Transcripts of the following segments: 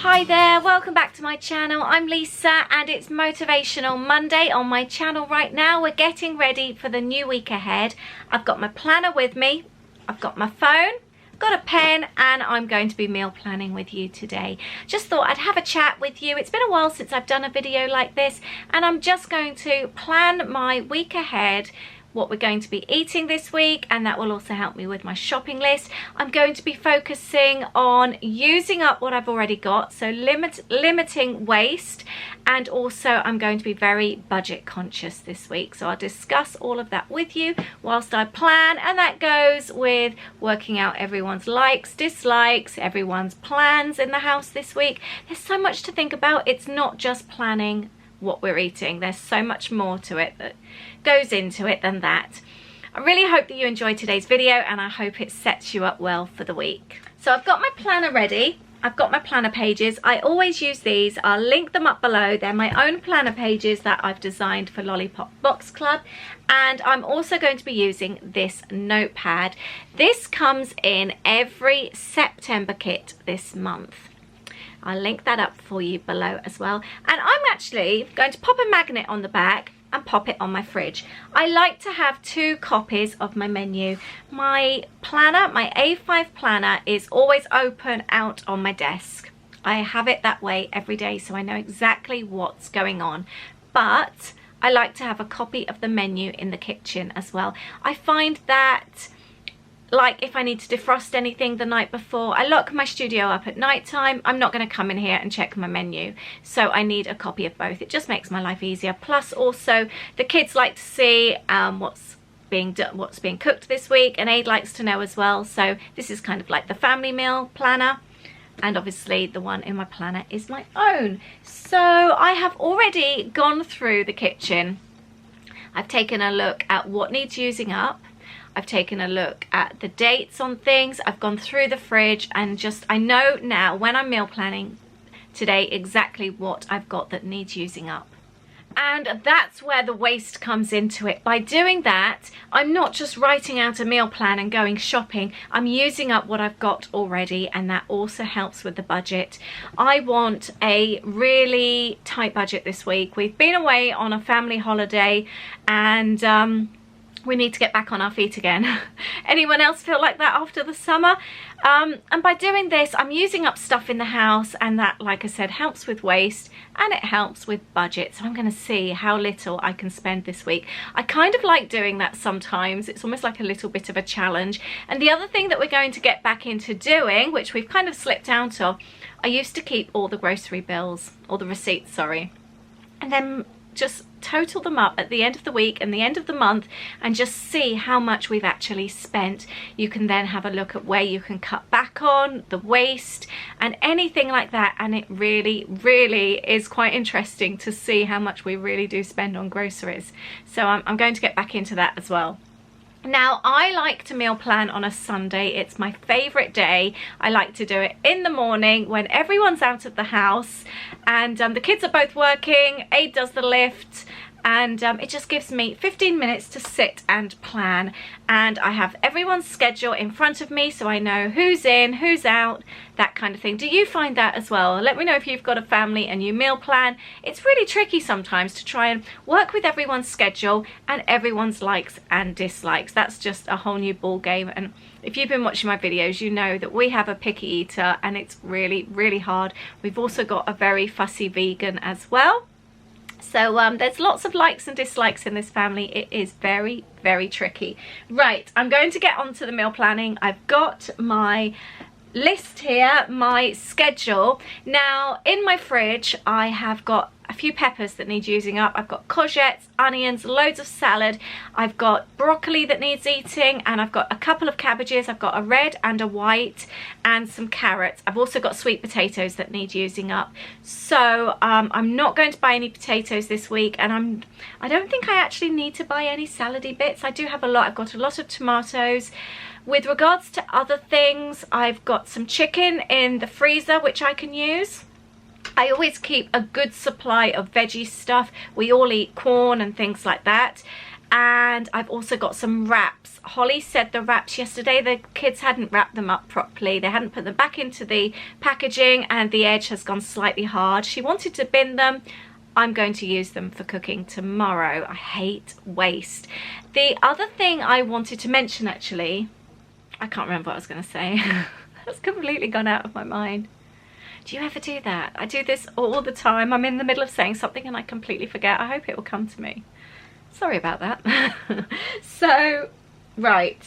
Hi there, welcome back to my channel. I'm Lisa and it's Motivational Monday on my channel right now. We're getting ready for the new week ahead. I've got my planner with me, I've got my phone, got a pen, and I'm going to be meal planning with you today. Just thought I'd have a chat with you. It's been a while since I've done a video like this, and I'm just going to plan my week ahead, what we're going to be eating this week, and that will also help me with my shopping list. I'm going to be focusing on using up what I've already got, so limiting waste, and also I'm going to be very budget conscious this week. So I'll discuss all of that with you whilst I plan, and that goes with working out everyone's likes, dislikes, everyone's plans in the house this week. There's so much to think about. It's not just planning what we're eating. There's so much more to it that goes into it than that. I really hope that you enjoyed today's video, and I hope it sets you up well for the week. So I've got my planner ready. I've got my planner pages. I always use these. I'll link them up below. They're my own planner pages that I've designed for Lollipop Box Club. And I'm also going to be using this notepad. This comes in every September kit this month. I'll link that up for you below as well. And I'm actually going to pop a magnet on the back and pop it on my fridge. I like to have 2 copies of my menu. My planner, my A5 planner, is always open out on my desk. I have it that way every day, so I know exactly what's going on. But I like to have a copy of the menu in the kitchen as well. I find that, like, if I need to defrost anything the night before, I lock my studio up at night time. I'm not going to come in here and check my menu, so I need a copy of both. It just makes my life easier. Plus, also, the kids like to see what's being cooked this week, and Aid likes to know as well. So this is kind of like the family meal planner, and obviously the one in my planner is my own. So I have already gone through the kitchen. I've taken a look at what needs using up. I've taken a look at the dates on things. I've gone through the fridge, and I know now when I'm meal planning today exactly what I've got that needs using up. And that's where the waste comes into it. By doing that, I'm not just writing out a meal plan and going shopping. I'm using up what I've got already, and that also helps with the budget. I want a really tight budget this week. We've been away on a family holiday, and we need to get back on our feet again. Anyone else feel like that after the summer? And by doing this, I'm using up stuff in the house, and that, like I said, helps with waste and it helps with budget. So I'm going to see how little I can spend this week. I kind of like doing that sometimes. It's almost like a little bit of a challenge. And the other thing that we're going to get back into doing, which we've kind of slipped out of, I used to keep all the grocery bills, or the receipts, sorry, and then just total them up at the end of the week and the end of the month, and just see how much we've actually spent. You can then have a look at where you can cut back on the waste and anything like that, and it really is quite interesting to see how much we really do spend on groceries. So I'm going to get back into that as well. Now, I like to meal plan on a Sunday. It's my favourite day. I like to do it in the morning when everyone's out of the house, and the kids are both working. Aid does the lift, and it just gives me 15 minutes to sit and plan, and I have everyone's schedule in front of me, so I know who's in, who's out, that kind of thing. Do you find that as well? Let me know if you've got a family and you meal plan. It's really tricky sometimes to try and work with everyone's schedule and everyone's likes and dislikes. That's just a whole new ball game, and if you've been watching my videos, you know that we have a picky eater, and it's really hard. We've also got a very fussy vegan as well. So there's lots of likes and dislikes in this family. It is very tricky. Right, I'm going to get on to the meal planning. I've got my list here, my schedule. Now, in my fridge, I have got a few peppers that need using up. I've got courgettes, onions, loads of salad. I've got broccoli that needs eating, and I've got a couple of cabbages. I've got a red and a white, and some carrots. I've also got sweet potatoes that need using up. So I'm not going to buy any potatoes this week, and I don't think I actually need to buy any salady bits. I do have a lot. I've got a lot of tomatoes. With regards to other things, I've got some chicken in the freezer which I can use. I always keep a good supply of veggie stuff. We all eat corn and things like that. And I've also got some wraps. Holly said the wraps yesterday, the kids hadn't wrapped them up properly. They hadn't put them back into the packaging and the edge has gone slightly hard. She wanted to bin them. I'm going to use them for cooking tomorrow. I hate waste. The other thing I wanted to mention, actually, I can't remember what I was going to say. That's completely gone out of my mind. Do you ever do that? I do this all the time. I'm in the middle of saying something and I completely forget. I hope it will come to me. Sorry about that. So, right,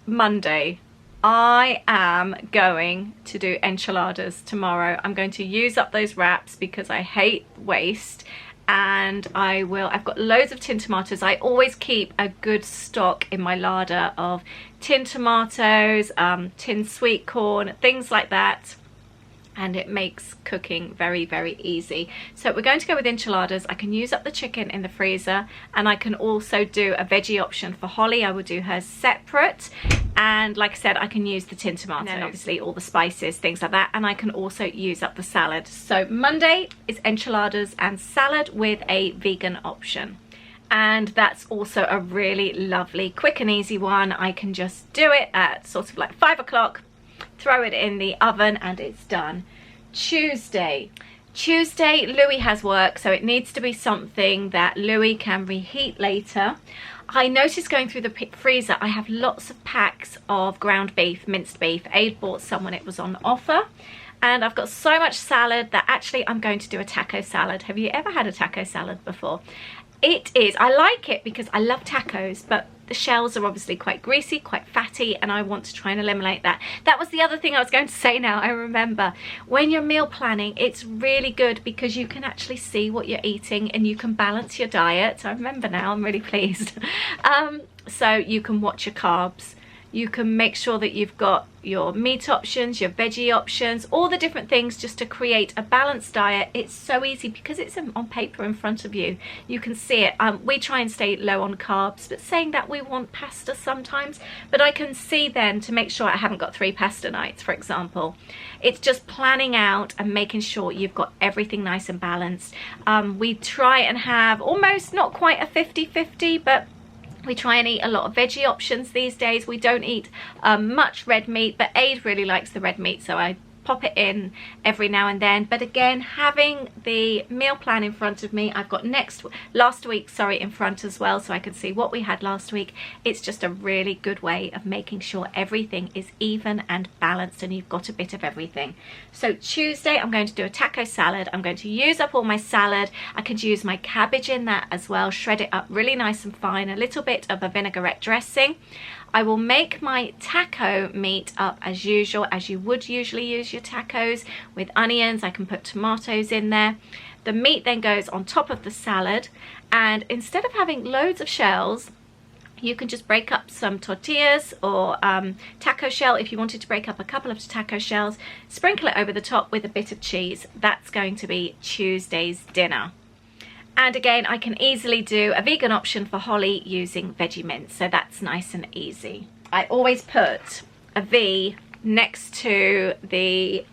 Monday, I am going to do enchiladas tomorrow. I'm going to use up those wraps because I hate waste, and I've got loads of tin tomatoes. I always keep a good stock in my larder of tin tomatoes, tin sweet corn, things like that. And it makes cooking very, very easy. So we're going to go with enchiladas. I can use up the chicken in the freezer, and I can also do a veggie option for Holly. I will do hers separate. And like I said, I can use the tin tomatoes, and obviously all the spices, things like that. And I can also use up the salad. So Monday is enchiladas and salad with a vegan option. And that's also a really lovely, quick and easy one. I can just do it at sort of like 5 o'clock. Throw it in the oven and it's done. Tuesday, Louis has work, so it needs to be something that Louis can reheat later. I noticed going through the freezer, I have lots of packs of ground beef, minced beef. Aid bought some when it was on offer. And I've got so much salad that actually I'm going to do a taco salad. Have you ever had a taco salad before? It is, I like it because I love tacos, but the shells are obviously quite greasy, quite fatty, and I want to try and eliminate that. That was the other thing I was going to say now, I remember. When you're meal planning, it's really good because you can actually see what you're eating and you can balance your diet. I remember now, I'm really pleased. So you can watch your carbs. You can make sure that you've got your meat options, your veggie options, all the different things just to create a balanced diet. It's so easy because it's on paper in front of you. You can see it. We try and stay low on carbs, but saying that, we want pasta sometimes. But I can see then to make sure I haven't got 3 pasta nights, for example. It's just planning out and making sure you've got everything nice and balanced. We try and have almost not quite a 50-50, but we try and eat a lot of veggie options these days. We don't eat much red meat, but Aid really likes the red meat, so I pop it in every now and then. But again, having the meal plan in front of me, I've got last week in front as well, so I can see what we had last week. It's just a really good way of making sure everything is even and balanced and you've got a bit of everything. So Tuesday, I'm going to do a taco salad. I'm going to use up all my salad. I could use my cabbage in that as well, shred it up really nice and fine, a little bit of a vinaigrette dressing. I will make my taco meat up as usual, as you would usually use your tacos, with onions. I can put tomatoes in there. The meat then goes on top of the salad, and instead of having loads of shells, you can just break up some tortillas or taco shell. If you wanted to break up a couple of taco shells, sprinkle it over the top with a bit of cheese. That's going to be Tuesday's dinner. And again, I can easily do a vegan option for Holly using veggie mince, so that's nice and easy. I always put a V next to the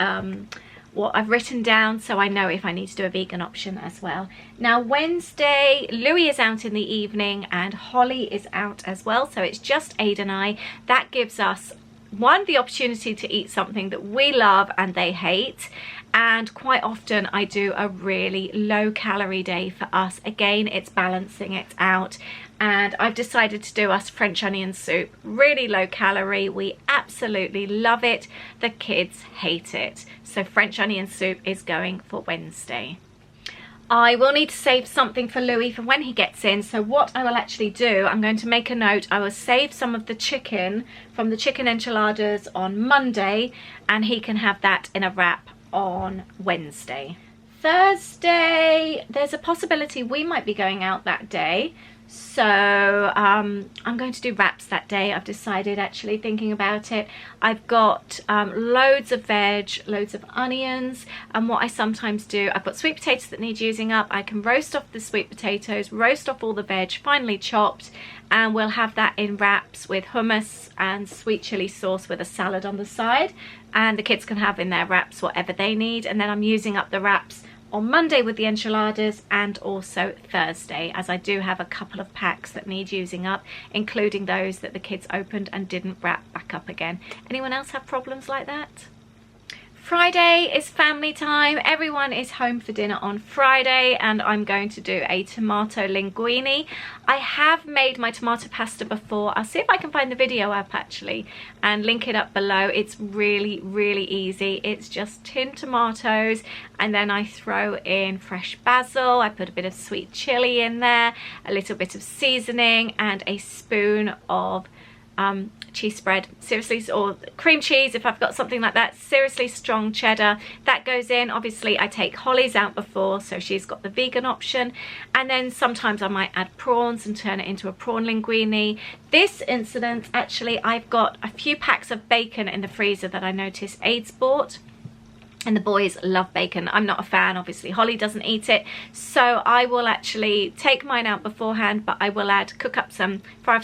what I've written down, so I know if I need to do a vegan option as well. Now Wednesday, Louis is out in the evening and Holly is out as well, so it's just Aid and I. That gives us the opportunity to eat something that we love and they hate. And quite often I do a really low calorie day for us. Again, it's balancing it out. And I've decided to do us French onion soup. Really low calorie. We absolutely love it. The kids hate it. So French onion soup is going for Wednesday. I will need to save something for Louis for when he gets in. So what I will actually do, I'm going to make a note. I will save some of the chicken from the chicken enchiladas on Monday, and he can have that in a wrap on Wednesday. Thursday, there's a possibility we might be going out that day. So I'm going to do wraps that day. I've decided, actually, thinking about it. I've got loads of veg, loads of onions, and what I sometimes do, I've got sweet potatoes that need using up. I can roast off the sweet potatoes, roast off all the veg, finely chopped, and we'll have that in wraps with hummus and sweet chili sauce with a salad on the side. And the kids can have in their wraps whatever they need, and then I'm using up the wraps on Monday with the enchiladas and also Thursday, as I do have a couple of packs that need using up, including those that the kids opened and didn't wrap back up again. Anyone else have problems like that? Friday is family time. Everyone is home for dinner on Friday, and I'm going to do a tomato linguine. I have made my tomato pasta before. I'll see if I can find the video up actually and link it up below. It's really, really easy. It's just tinned tomatoes, and then I throw in fresh basil. I put a bit of sweet chili in there, a little bit of seasoning, and a spoon of cheese spread, seriously, or cream cheese if I've got something like that. Seriously strong cheddar that goes in. Obviously I take Holly's out before, so she's got the vegan option, and then sometimes I might add prawns and turn it into a prawn linguine. This incident, actually, I've got a few packs of bacon in the freezer that I noticed Aids bought, and the boys love bacon. I'm not a fan, obviously. Holly doesn't eat it, so I will actually take mine out beforehand, but I will fry up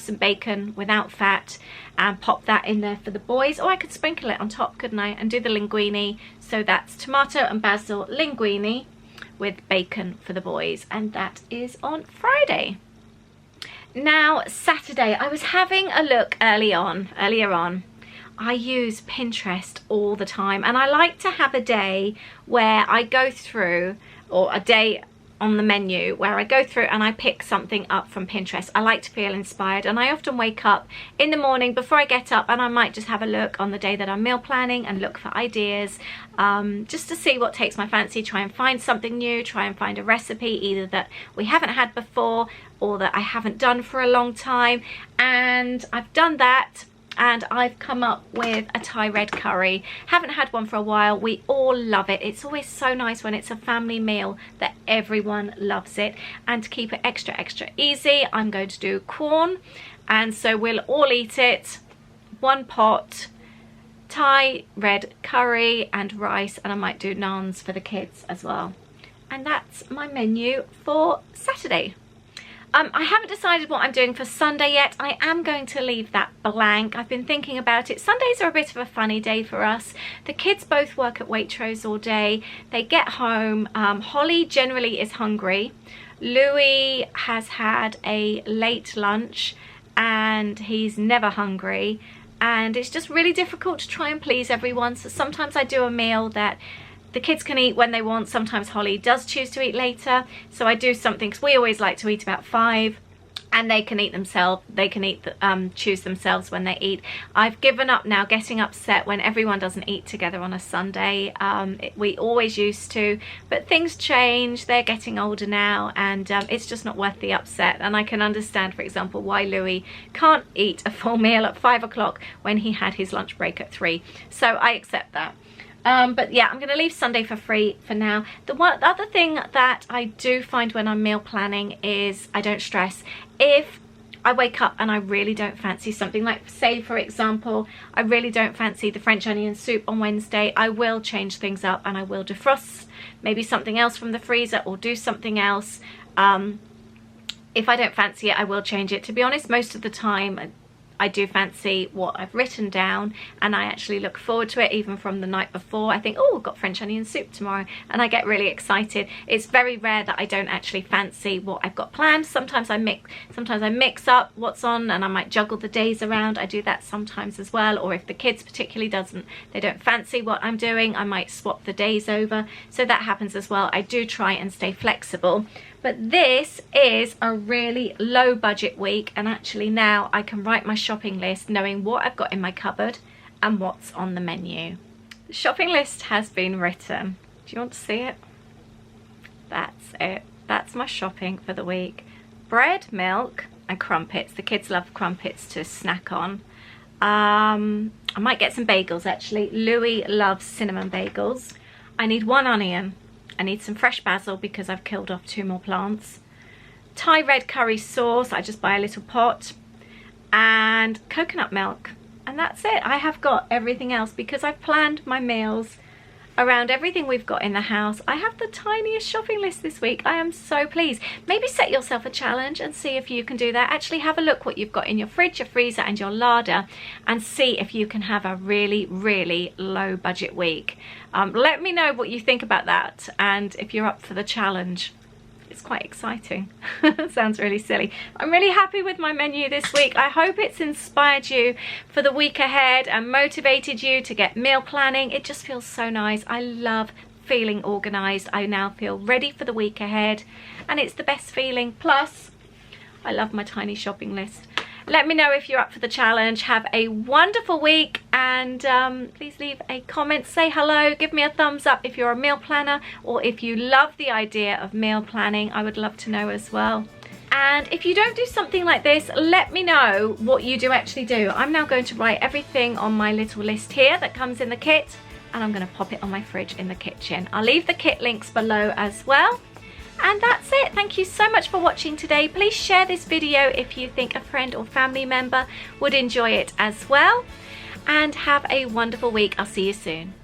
some bacon without fat and pop that in there for the boys. Or I could sprinkle it on top, couldn't I, and do the linguine. So that's tomato and basil linguine with bacon for the boys, and that is on Friday. Now, Saturday, I was having a look earlier on. I use Pinterest all the time, and I like to have a day where I go through, or a day on the menu where I go through and I pick something up from Pinterest. I like to feel inspired, and I often wake up in the morning before I get up and I might just have a look on the day that I'm meal planning and look for ideas, just to see what takes my fancy, try and find something new, try and find a recipe either that we haven't had before or that I haven't done for a long time. And I've done that, and I've come up with a Thai red curry. Haven't had one for a while. We all love it. It's always so nice when it's a family meal that everyone loves it. And to keep it extra easy, I'm going to do corn, and so we'll all eat it. One pot Thai red curry and rice, and I might do naans for the kids as well. And that's my menu for Saturday. I haven't decided what I'm doing for Sunday yet. I am going to leave that blank. I've been thinking about it. Sundays are a bit of a funny day for us. The kids both work at Waitrose all day. They get home. Holly generally is hungry. Louis has had a late lunch and he's never hungry. And it's just really difficult to try and please everyone. So sometimes I do a meal that the kids can eat when they want. Sometimes Holly does choose to eat later, so I do something, because we always like to eat about 5, and they can eat themselves. They can choose themselves when they eat. I've given up now getting upset when everyone doesn't eat together on a Sunday. We always used to, but things change. They're getting older now, and it's just not worth the upset. And I can understand, for example, why Louis can't eat a full meal at 5 o'clock when he had his lunch break at 3. So I accept that. But yeah, I'm going to leave Sunday for free for now. The other thing that I do find when I'm meal planning is I don't stress. If I wake up and I really don't fancy something, like say for example, I really don't fancy the French onion soup on Wednesday, I will change things up and I will defrost maybe something else from the freezer or do something else. If I don't fancy it, I will change it. To be honest, most of the time I do fancy what I've written down, and I actually look forward to it even from the night before. I think, oh, I've got French onion soup tomorrow, and I get really excited. It's very rare that I don't actually fancy what I've got planned. Sometimes I mix up what's on, and I might juggle the days around. I do that sometimes as well. Or if the kids particularly they don't fancy what I'm doing, I might swap the days over. So that happens as well. I do try and stay flexible. But this is a really low budget week, and actually now I can write my shopping list knowing what I've got in my cupboard and what's on the menu. The shopping list has been written. Do you want to see it? That's it. That's my shopping for the week. Bread, milk and crumpets. The kids love crumpets to snack on. I might get some bagels actually. Louis loves cinnamon bagels. I need 1 onion. I need some fresh basil because I've killed off 2 more plants. Thai red curry sauce, I just buy a little pot. And coconut milk. And that's it. I have got everything else because I've planned my meals around everything we've got in the house. I have the tiniest shopping list this week. I am so pleased. Maybe set yourself a challenge and see if you can do that. Actually have a look what you've got in your fridge, your freezer and your larder, and see if you can have a really, really low budget week. Let me know what you think about that and if you're up for the challenge. It's quite exciting. Sounds really silly. I'm really happy with my menu this week. I hope it's inspired you for the week ahead and motivated you to get meal planning. It just feels so nice. I love feeling organized. I now feel ready for the week ahead and it's the best feeling. Plus, I love my tiny shopping list. Let me know if you're up for the challenge. Have a wonderful week and please leave a comment, say hello, give me a thumbs up if you're a meal planner or if you love the idea of meal planning. I would love to know as well. And if you don't do something like this, let me know what you do actually do. I'm now going to write everything on my little list here that comes in the kit and I'm going to pop it on my fridge in the kitchen. I'll leave the kit links below as well. And that's it. Thank you so much for watching today. Please share this video if you think a friend or family member would enjoy it as well. And have a wonderful week. I'll see you soon.